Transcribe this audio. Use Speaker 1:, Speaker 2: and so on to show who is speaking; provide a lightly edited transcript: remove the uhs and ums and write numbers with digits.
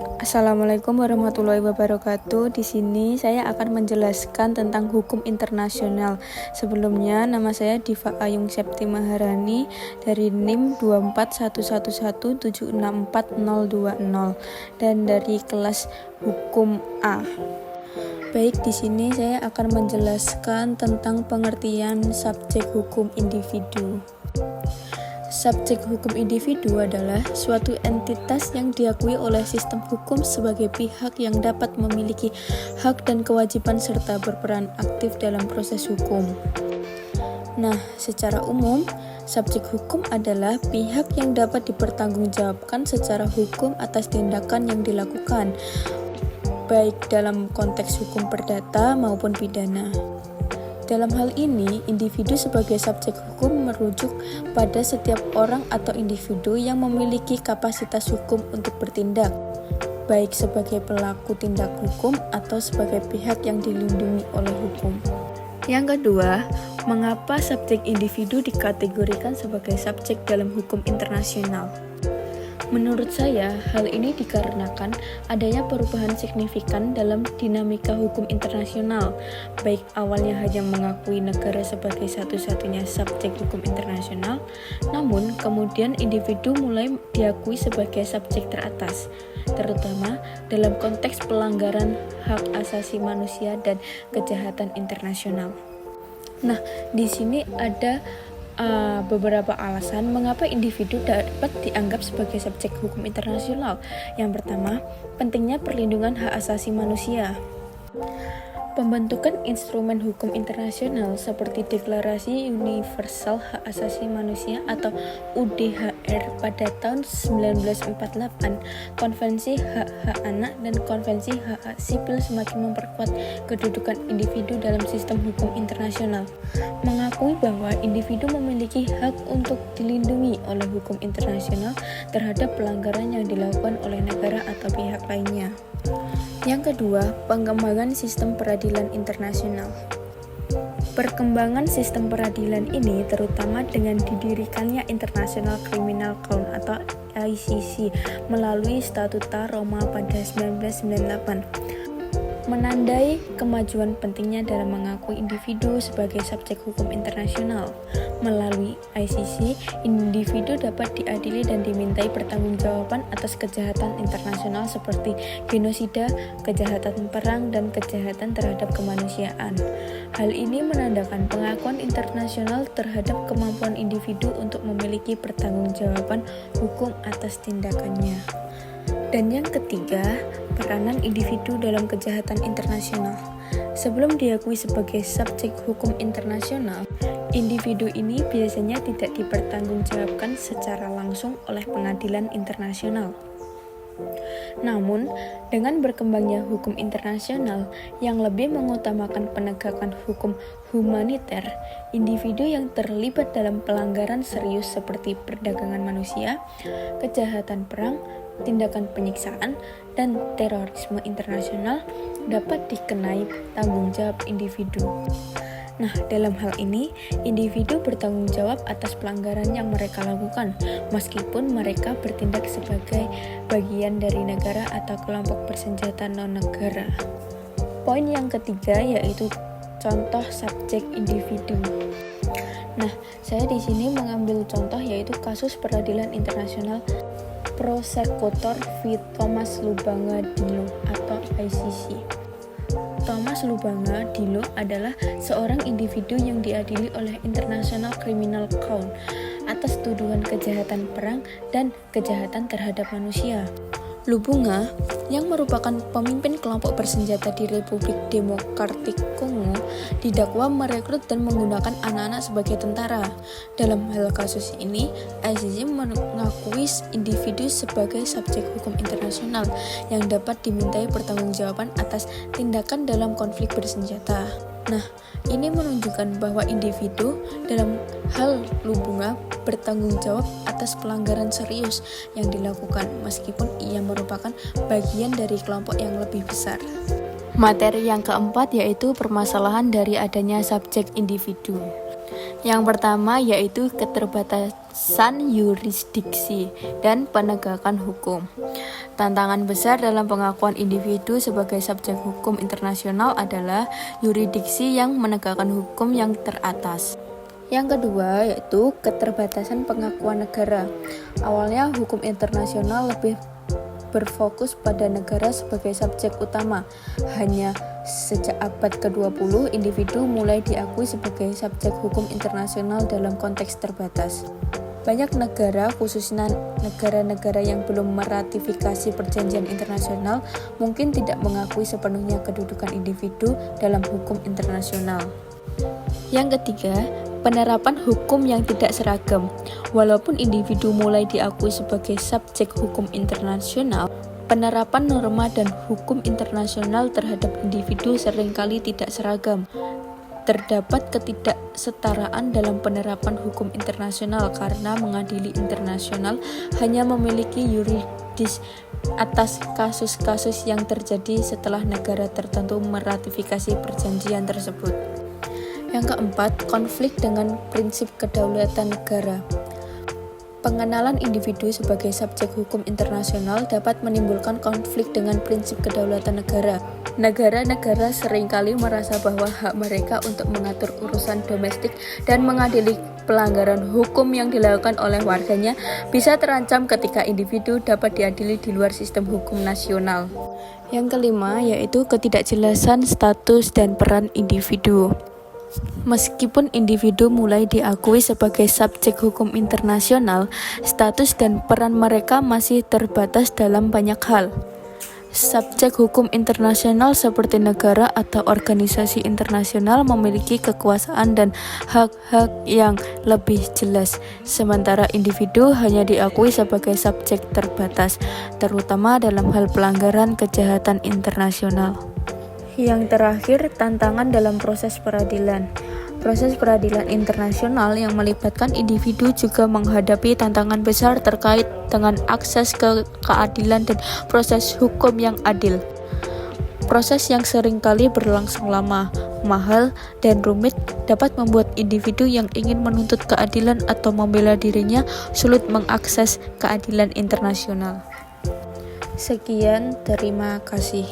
Speaker 1: Assalamualaikum warahmatullahi wabarakatuh. Di sini saya akan menjelaskan tentang hukum internasional. Sebelumnya, nama saya Diva Ayung Septi Maharani dari NIM 24117640020 dan dari kelas hukum A. Baik, di sini saya akan menjelaskan tentang pengertian subjek hukum individu. Subjek hukum individu adalah suatu entitas yang diakui oleh sistem hukum sebagai pihak yang dapat memiliki hak dan kewajiban serta berperan aktif dalam proses hukum. Nah, secara umum, subjek hukum adalah pihak yang dapat dipertanggungjawabkan secara hukum atas tindakan yang dilakukan, baik dalam konteks hukum perdata maupun pidana. Dalam hal ini, individu sebagai subjek hukum merujuk pada setiap orang atau individu yang memiliki kapasitas hukum untuk bertindak, baik sebagai pelaku tindak hukum atau sebagai pihak yang dilindungi oleh hukum. Yang kedua, mengapa subjek individu dikategorikan sebagai subjek dalam hukum internasional? Menurut saya, hal ini dikarenakan adanya perubahan signifikan dalam dinamika hukum internasional, baik awalnya hanya mengakui negara sebagai satu-satunya subjek hukum internasional, namun kemudian individu mulai diakui sebagai subjek teratas, terutama dalam konteks pelanggaran hak asasi manusia dan kejahatan internasional. Nah, di sini ada beberapa alasan mengapa individu dapat dianggap sebagai subjek hukum internasional. Yang pertama, pentingnya perlindungan hak asasi manusia. Pembentukan instrumen hukum internasional seperti Deklarasi Universal Hak Asasi Manusia atau UDHR pada tahun 1948, Konvensi Hak-Hak Anak dan Konvensi Hak-Hak Sipil semakin memperkuat kedudukan individu dalam sistem hukum internasional, mengakui bahwa individu memiliki hak untuk dilindungi oleh hukum internasional terhadap pelanggaran yang dilakukan oleh negara atau pihak lainnya. Yang kedua, pengembangan sistem peradilan internasional. Perkembangan sistem peradilan ini terutama dengan didirikannya International Criminal Court atau ICC melalui Statuta Roma pada 1998. Menandai kemajuan pentingnya dalam mengakui individu sebagai subjek hukum internasional. Melalui ICC, individu dapat diadili dan dimintai pertanggungjawaban atas kejahatan internasional seperti genosida, kejahatan perang, dan kejahatan terhadap kemanusiaan. Hal ini menandakan pengakuan internasional terhadap kemampuan individu untuk memiliki pertanggungjawaban hukum atas tindakannya. Dan yang ketiga, peranan individu dalam kejahatan internasional. Sebelum diakui sebagai subjek hukum internasional, individu ini biasanya tidak dipertanggungjawabkan secara langsung oleh pengadilan internasional. Namun, dengan berkembangnya hukum internasional yang lebih mengutamakan penegakan hukum humaniter, individu yang terlibat dalam pelanggaran serius seperti perdagangan manusia, kejahatan perang, tindakan penyiksaan, dan terorisme internasional dapat dikenai tanggung jawab individu. Nah, dalam hal ini, individu bertanggung jawab atas pelanggaran yang mereka lakukan, meskipun mereka bertindak sebagai bagian dari negara atau kelompok bersenjata non-negara. Poin yang ketiga yaitu contoh subjek individu. Nah, saya di sini mengambil contoh yaitu kasus peradilan internasional Prosekutor v. Thomas Lubanga Dilo atau ICC. Thomas Lubanga Dilo adalah seorang individu yang diadili oleh International Criminal Court atas tuduhan kejahatan perang dan kejahatan terhadap manusia. Lubanga, yang merupakan pemimpin kelompok bersenjata di Republik Demokratik Kongo, didakwa merekrut dan menggunakan anak-anak sebagai tentara. Dalam hal kasus ini, ICC mengakui individu sebagai subjek hukum internasional yang dapat dimintai pertanggungjawaban atas tindakan dalam konflik bersenjata. Nah, ini menunjukkan bahwa individu dalam hal Lubanga bertanggung jawab atas pelanggaran serius yang dilakukan meskipun ia merupakan bagian dari kelompok yang lebih besar. Materi yang keempat yaitu permasalahan dari adanya subjek individu. Yang pertama yaitu keterbatasan yurisdiksi dan penegakan hukum. Tantangan besar dalam pengakuan individu sebagai subjek hukum internasional adalah yurisdiksi yang menegakkan hukum yang teratas. Yang kedua yaitu keterbatasan pengakuan negara. Awalnya hukum internasional lebih berfokus pada negara sebagai subjek utama. Hanya sejak abad ke-20, individu mulai diakui sebagai subjek hukum internasional dalam konteks terbatas. Banyak negara, khususnya negara-negara yang belum meratifikasi perjanjian internasional, mungkin tidak mengakui sepenuhnya kedudukan individu dalam hukum internasional. Yang ketiga, penerapan hukum yang tidak seragam. Walaupun individu mulai diakui sebagai subjek hukum internasional, penerapan norma dan hukum internasional terhadap individu seringkali tidak seragam. Terdapat ketidaksetaraan dalam penerapan hukum internasional karena mengadili internasional hanya memiliki yuridis atas kasus-kasus yang terjadi setelah negara tertentu meratifikasi perjanjian tersebut. Yang keempat, konflik dengan prinsip kedaulatan negara. Pengenalan individu sebagai subjek hukum internasional dapat menimbulkan konflik dengan prinsip kedaulatan negara. Negara-negara seringkali merasa bahwa hak mereka untuk mengatur urusan domestik dan mengadili pelanggaran hukum yang dilakukan oleh warganya bisa terancam ketika individu dapat diadili di luar sistem hukum nasional. Yang kelima, yaitu ketidakjelasan status dan peran individu. Meskipun individu mulai diakui sebagai subjek hukum internasional, status dan peran mereka masih terbatas dalam banyak hal. Subjek hukum internasional seperti negara atau organisasi internasional memiliki kekuasaan dan hak-hak yang lebih jelas, sementara individu hanya diakui sebagai subjek terbatas, terutama dalam hal pelanggaran kejahatan internasional. Yang terakhir, tantangan dalam proses peradilan. Proses peradilan internasional yang melibatkan individu juga menghadapi tantangan besar terkait dengan akses ke keadilan dan proses hukum yang adil. Proses yang seringkali berlangsung lama, mahal, dan rumit dapat membuat individu yang ingin menuntut keadilan atau membela dirinya sulit mengakses keadilan internasional. Sekian, terima kasih.